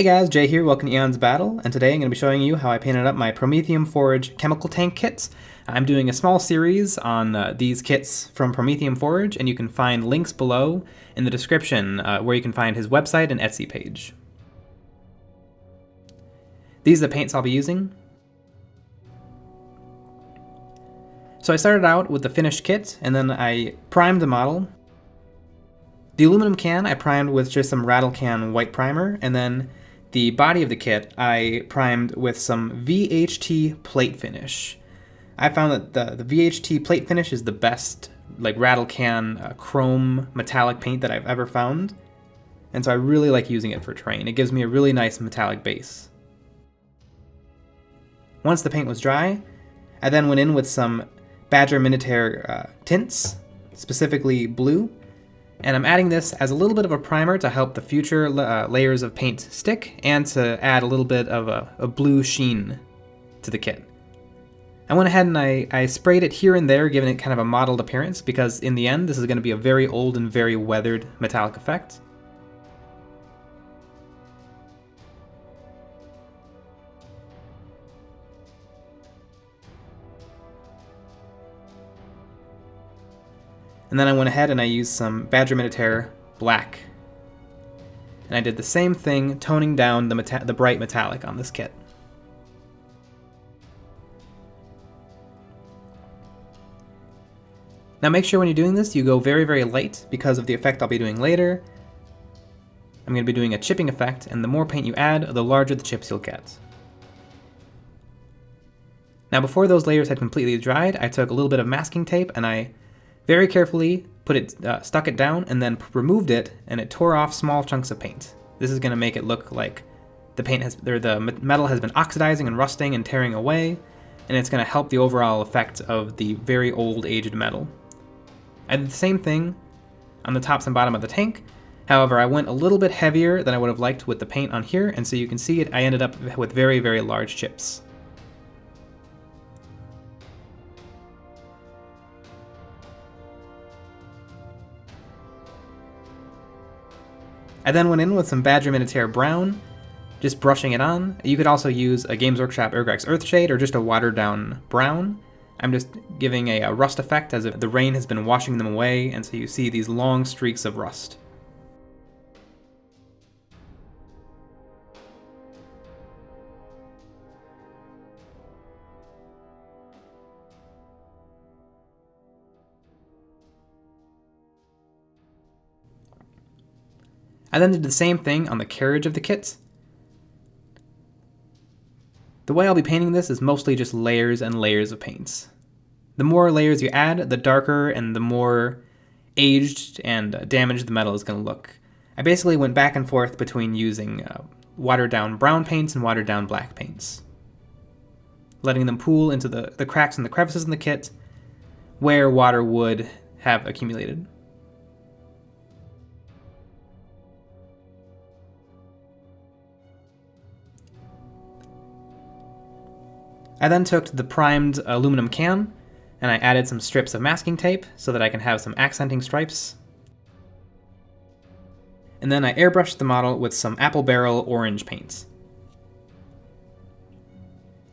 Hey guys, Jay here, welcome to EonsOfBattle, and today I'm going to be showing you how I painted up my PromethiumForge chemical tank kits. I'm doing a small series on these kits from PromethiumForge, and you can find links below in the description where you can find his website and Etsy page. These are the paints I'll be using. So I started out with the finished kit, and then I primed the model. The aluminum can I primed with just some rattle can white primer, and then the body of the kit I primed with some VHT plate finish. I found that the VHT plate finish is the best rattle can chrome metallic paint that I've ever found, and so I really like using it for terrain. It gives me a really nice metallic base. Once the paint was dry, I then went in with some Badger Minotaur tints, specifically blue, and I'm adding this as a little bit of a primer to help the future layers of paint stick and to add a little bit of a blue sheen to the kit. I went ahead and I sprayed it here and there, giving it kind of a mottled appearance, because in the end this is going to be a very old and very weathered metallic effect. And then I went ahead and I used some Badger Minotaur black. And I did the same thing, toning down the bright metallic on this kit. Now make sure when you're doing this, you go very, very light because of the effect I'll be doing later. I'm going to be doing a chipping effect, and the more paint you add, the larger the chips you'll get. Now before those layers had completely dried, I took a little bit of masking tape and I very carefully stuck it down and then removed it, and it tore off small chunks of paint. This is going to make it look like the metal has been oxidizing and rusting and tearing away, and it's going to help the overall effect of the very old aged metal. I did the same thing on the tops and bottom of the tank. However, I went a little bit heavier than I would have liked with the paint on here, and so you can see I ended up with very, very large chips. I then went in with some Badger Minotaur brown, just brushing it on. You could also use a Games Workshop Urgrax Earthshade or just a watered down brown. I'm just giving a rust effect as if the rain has been washing them away, and so you see these long streaks of rust. I then did the same thing on the carriage of the kit. The way I'll be painting this is mostly just layers and layers of paints. The more layers you add, the darker and the more aged and damaged the metal is going to look. I basically went back and forth between using watered down brown paints and watered down black paints, letting them pool into the cracks and the crevices in the kit where water would have accumulated. I then took the primed aluminum can and I added some strips of masking tape so that I can have some accenting stripes. And then I airbrushed the model with some apple barrel orange paints.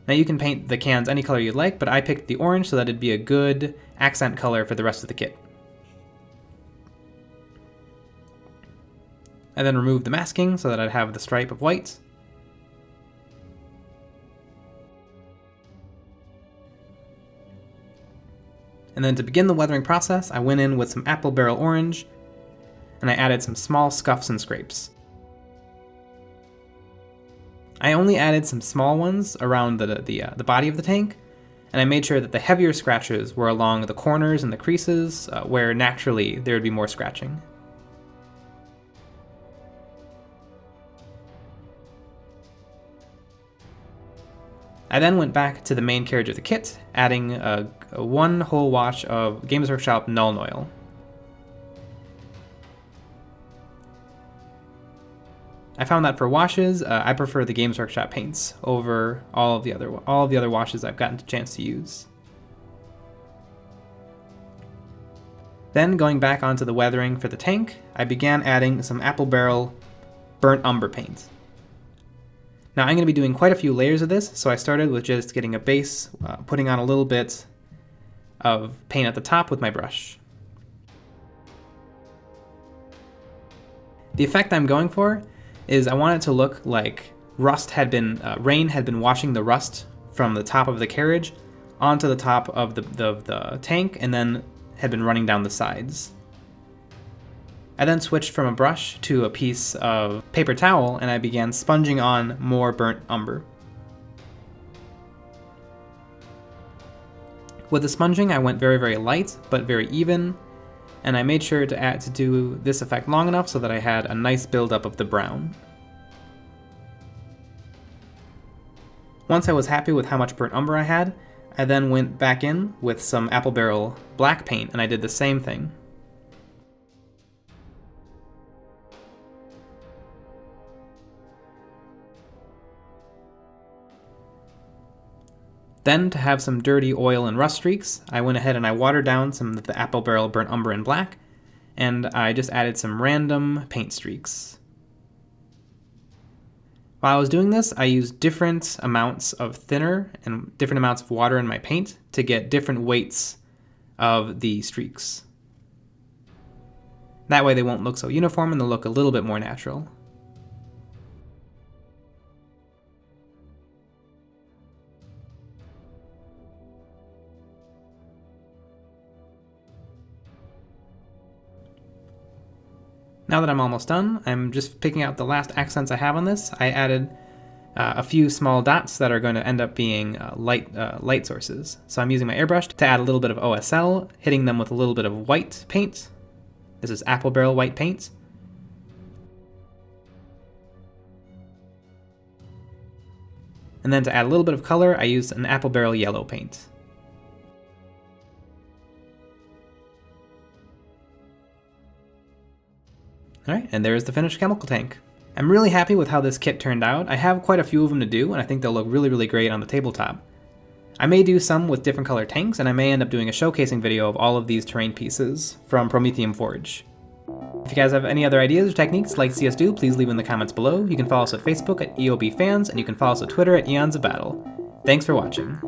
Now you can paint the cans any color you'd like, but I picked the orange so that it'd be a good accent color for the rest of the kit. I then removed the masking so that I'd have the stripe of white. And then to begin the weathering process, I went in with some apple barrel orange, and I added some small scuffs and scrapes. I only added some small ones around the body of the tank, and I made sure that the heavier scratches were along the corners and the creases, where naturally there would be more scratching. I then went back to the main carriage of the kit, adding a one whole wash of Games Workshop Nuln Oil. I found that for washes, I prefer the Games Workshop paints over all of the other washes I've gotten a chance to use. Then, going back onto the weathering for the tank, I began adding some apple barrel burnt umber paint. Now I'm going to be doing quite a few layers of this, so I started with just getting a base, putting on a little bit of paint at the top with my brush. The effect I'm going for is I want it to look like rain had been washing the rust from the top of the carriage onto the top of the tank and then had been running down the sides. I then switched from a brush to a piece of paper towel and I began sponging on more burnt umber. With the sponging, I went very, very light, but very even, and I made sure to do this effect long enough so that I had a nice buildup of the brown. Once I was happy with how much burnt umber I had, I then went back in with some apple barrel black paint and I did the same thing. Then, to have some dirty oil and rust streaks, I went ahead and I watered down some of the apple barrel burnt umber in black, and I just added some random paint streaks. While I was doing this, I used different amounts of thinner and different amounts of water in my paint to get different weights of the streaks. That way they won't look so uniform and they'll look a little bit more natural. Now that I'm almost done, I'm just picking out the last accents I have on this. I added a few small dots that are going to end up being light sources. So I'm using my airbrush to add a little bit of OSL, hitting them with a little bit of white paint. This is apple barrel white paint. And then to add a little bit of color, I used an apple barrel yellow paint. Alright, and there's the finished chemical tank. I'm really happy with how this kit turned out. I have quite a few of them to do, and I think they'll look really, really great on the tabletop. I may do some with different color tanks, and I may end up doing a showcasing video of all of these terrain pieces from PromethiumForge. If you guys have any other ideas or techniques you'd like to see us do, please leave in the comments below. You can follow us at Facebook at EOBFans, and you can follow us at Twitter at EonsOfBattle. Thanks for watching.